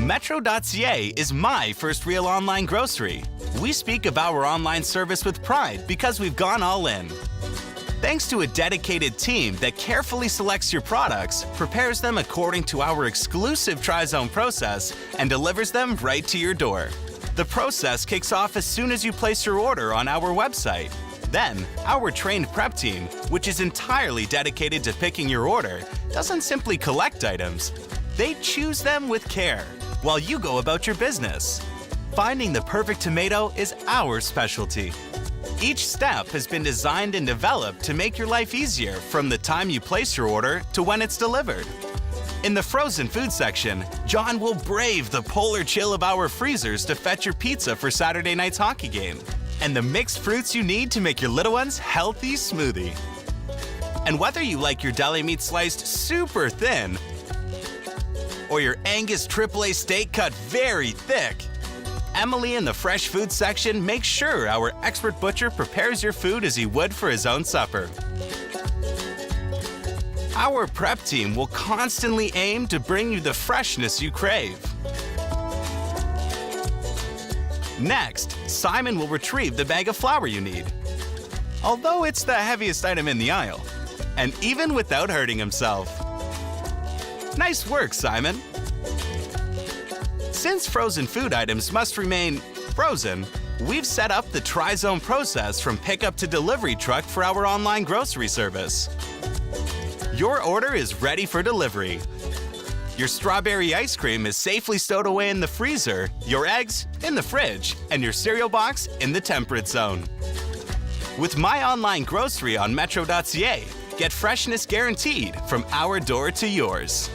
Metro.ca is my first real online grocery. We speak of our online service with pride because we've gone all in. Thanks to a dedicated team that carefully selects your products, prepares them according to our exclusive Tri-Zone process, and delivers them right to your door. The process kicks off as soon as you place your order on our website. Then, our trained prep team, which is entirely dedicated to picking your order, doesn't simply collect items. They choose them with care, while you go about your business. Finding the perfect tomato is our specialty. Each step has been designed and developed to make your life easier from the time you place your order to when it's delivered. In the frozen food section, John will brave the polar chill of our freezers to fetch your pizza for Saturday night's hockey game, and the mixed fruits you need to make your little one's healthy smoothie. And whether you like your deli meat sliced super thin or your Angus AAA steak cut very thick, Emily in the fresh food section makes sure our expert butcher prepares your food as he would for his own supper. Our prep team will constantly aim to bring you the freshness you crave. Next, Simon will retrieve the bag of flour you need, although it's the heaviest item in the aisle, and even without hurting himself. Nice work, Simon. Since frozen food items must remain frozen, we've set up the Tri-Zone process from pickup to delivery truck for our online grocery service. Your order is ready for delivery. Your strawberry ice cream is safely stowed away in the freezer, your eggs in the fridge, and your cereal box in the temperate zone. With My Online Grocery on Metro.ca, get freshness guaranteed from our door to yours.